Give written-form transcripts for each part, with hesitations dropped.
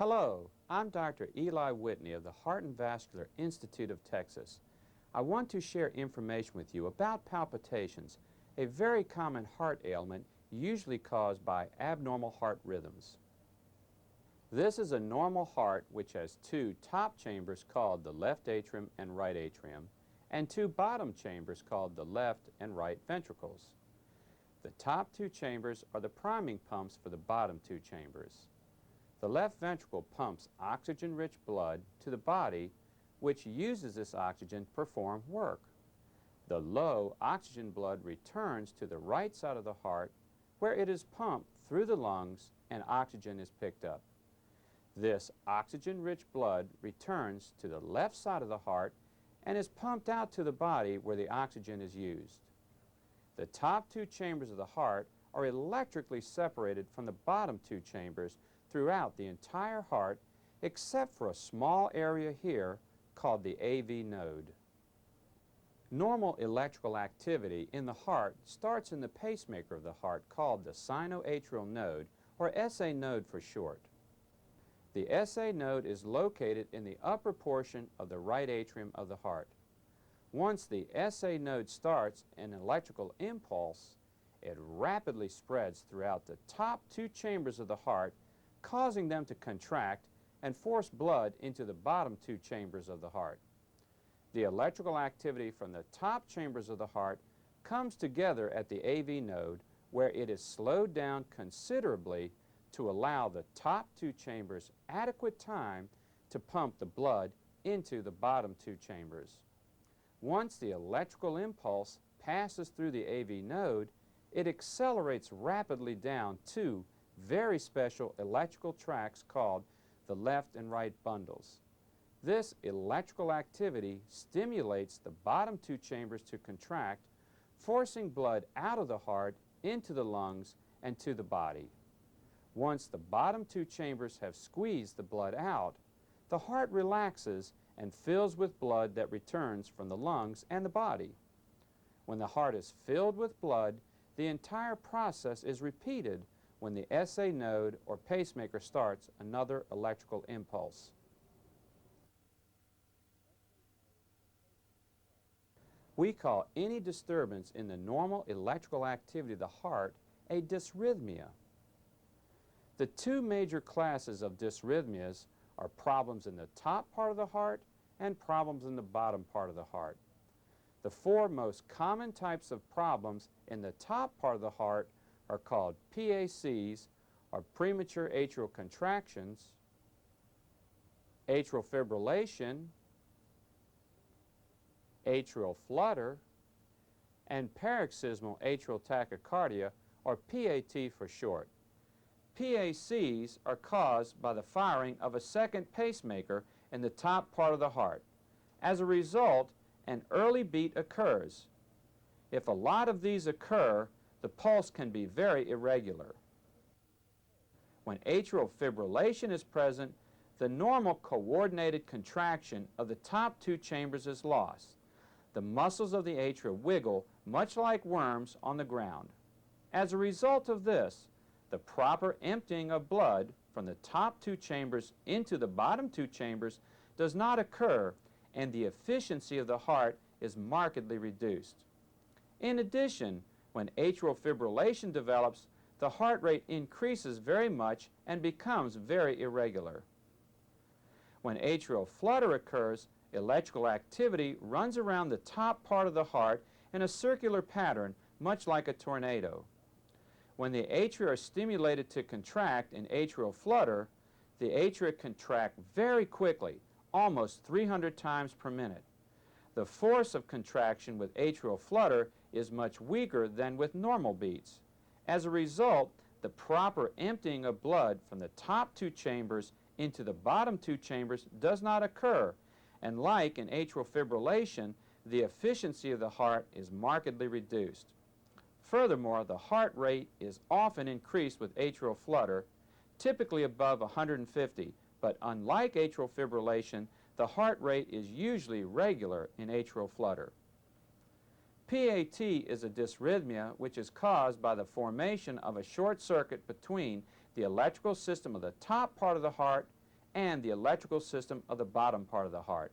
Hello, I'm Dr. Eli Whitney of the Heart and Vascular Institute of Texas. I want to share information with you about palpitations, a very common heart ailment usually caused by abnormal heart rhythms. This is a normal heart which has two top chambers called the left atrium and right atrium, and two bottom chambers called the left and right ventricles. The top two chambers are the priming pumps for the bottom two chambers. The left ventricle pumps oxygen-rich blood to the body, which uses this oxygen to perform work. The low oxygen blood returns to the right side of the heart, where it is pumped through the lungs and oxygen is picked up. This oxygen-rich blood returns to the left side of the heart and is pumped out to the body where the oxygen is used. The top two chambers of the heart are electrically separated from the bottom two chambers throughout the entire heart, except for a small area here called the AV node. Normal electrical activity in the heart starts in the pacemaker of the heart called the Sinoatrial Node, or SA node for short. The SA node is located in the upper portion of the right atrium of the heart. Once the SA node starts an electrical impulse, it rapidly spreads throughout the top two chambers of the heart, causing them to contract and force blood into the bottom two chambers of the heart. The electrical activity from the top chambers of the heart comes together at the AV node, where it is slowed down considerably to allow the top two chambers adequate time to pump the blood into the bottom two chambers. Once the electrical impulse passes through the AV node, it accelerates rapidly down two very special electrical tracks called the left and right bundles. This electrical activity stimulates the bottom two chambers to contract, forcing blood out of the heart into the lungs and to the body. Once the bottom two chambers have squeezed the blood out, the heart relaxes and fills with blood that returns from the lungs and the body. When the heart is filled with blood, the entire process is repeated when the SA node or pacemaker starts another electrical impulse. We call any disturbance in the normal electrical activity of the heart a dysrhythmia. The two major classes of dysrhythmias are problems in the top part of the heart and problems in the bottom part of the heart. The four most common types of problems in the top part of the heart are called FACCs, or premature atrial contractions, atrial fibrillation, atrial flutter, and paroxysmal atrial tachycardia, or PAT for short. PACs are caused by the firing of a second pacemaker in the top part of the heart. As a result, an early beat occurs. If a lot of these occur, the pulse can be very irregular. When atrial fibrillation is present, the normal coordinated contraction of the top two chambers is lost. The muscles of the atria wiggle much like worms on the ground. As a result of this, the proper emptying of blood from the top two chambers into the bottom two chambers does not occur, and the efficiency of the heart is markedly reduced. In addition, when atrial fibrillation develops, the heart rate increases very much and becomes very irregular. When atrial flutter occurs, electrical activity runs around the top part of the heart in a circular pattern, much like a tornado. When the atria are stimulated to contract in atrial flutter, the atria contract very quickly, almost 300 times per minute. The force of contraction with atrial flutter is much weaker than with normal beats. As a result, the proper emptying of blood from the top two chambers into the bottom two chambers does not occur, and like in atrial fibrillation, the efficiency of the heart is markedly reduced. Furthermore, the heart rate is often increased with atrial flutter, typically above 150, but unlike atrial fibrillation, the heart rate is usually regular in atrial flutter. PAT is a dysrhythmia which is caused by the formation of a short circuit between the electrical system of the top part of the heart and the electrical system of the bottom part of the heart.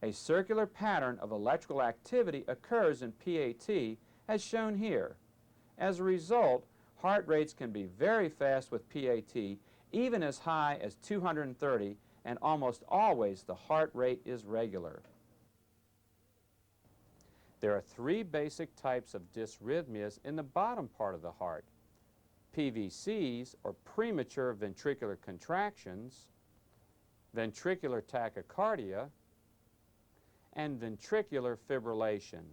A circular pattern of electrical activity occurs in PAT as shown here. As a result, heart rates can be very fast with PAT, even as high as 230, and almost always the heart rate is regular. There are three basic types of dysrhythmias in the bottom part of the heart: PVCs, or premature ventricular contractions, ventricular tachycardia, and ventricular fibrillation.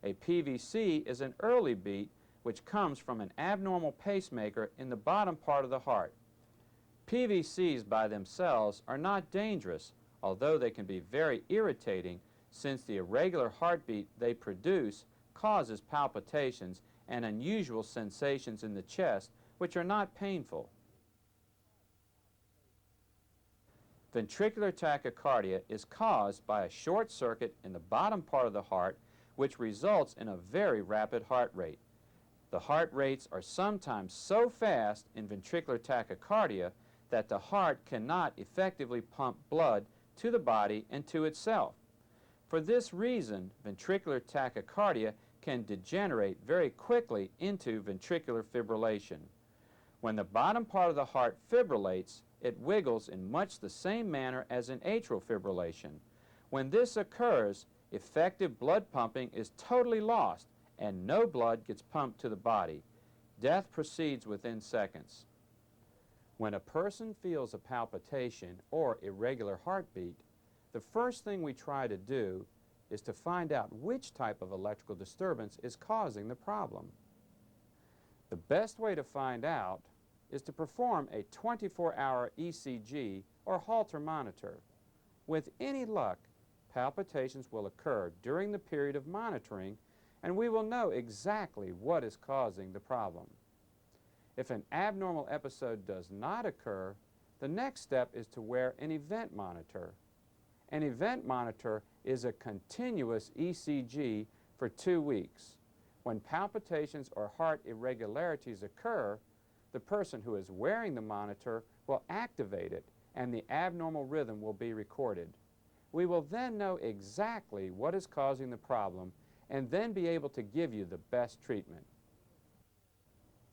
A PVC is an early beat which comes from an abnormal pacemaker in the bottom part of the heart. PVCs by themselves are not dangerous, although they can be very irritating since the irregular heartbeat they produce causes palpitations and unusual sensations in the chest which are not painful. Ventricular tachycardia is caused by a short circuit in the bottom part of the heart which results in a very rapid heart rate. The heart rates are sometimes so fast in ventricular tachycardia that the heart cannot effectively pump blood to the body and to itself. For this reason, ventricular tachycardia can degenerate very quickly into ventricular fibrillation. When the bottom part of the heart fibrillates, it wiggles in much the same manner as in atrial fibrillation. When this occurs, effective blood pumping is totally lost and no blood gets pumped to the body. Death proceeds within seconds. When a person feels a palpitation or irregular heartbeat, the first thing we try to do is to find out which type of electrical disturbance is causing the problem. The best way to find out is to perform a 24-hour ECG or Holter monitor. With any luck, palpitations will occur during the period of monitoring, and we will know exactly what is causing the problem. If an abnormal episode does not occur, the next step is to wear an event monitor. An event monitor is a continuous ECG for 2 weeks. When palpitations or heart irregularities occur, the person who is wearing the monitor will activate it and the abnormal rhythm will be recorded. We will then know exactly what is causing the problem and then be able to give you the best treatment.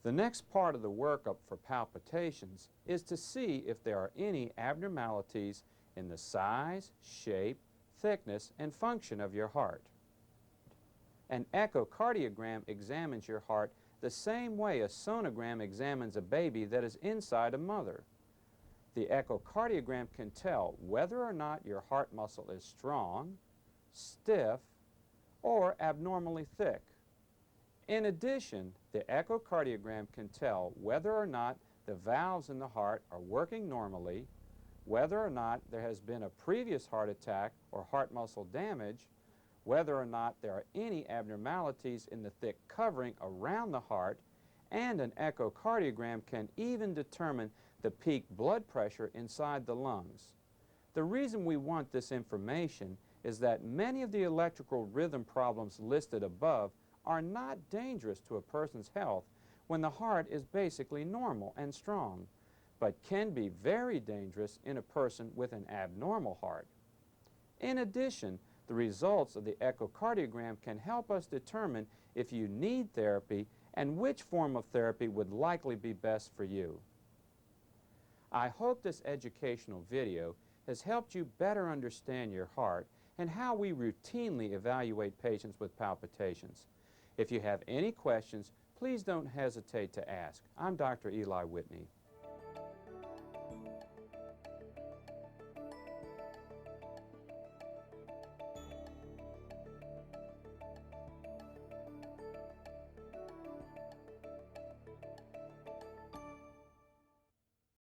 The next part of the workup for palpitations is to see if there are any abnormalities in the size, shape, thickness, and function of your heart. An echocardiogram examines your heart the same way a sonogram examines a baby that is inside a mother. The echocardiogram can tell whether or not your heart muscle is strong, stiff, or abnormally thick. In addition, the echocardiogram can tell whether or not the valves in the heart are working normally, whether or not there has been a previous heart attack or heart muscle damage, whether or not there are any abnormalities in the thick covering around the heart, and an echocardiogram can even determine the peak blood pressure inside the lungs. The reason we want this information is that many of the electrical rhythm problems listed above are not dangerous to a person's health when the heart is basically normal and strong, but can be very dangerous in a person with an abnormal heart. In addition, the results of the echocardiogram can help us determine if you need therapy and which form of therapy would likely be best for you. I hope this educational video has helped you better understand your heart and how we routinely evaluate patients with palpitations. If you have any questions, please don't hesitate to ask. I'm Dr. Eli Whitney.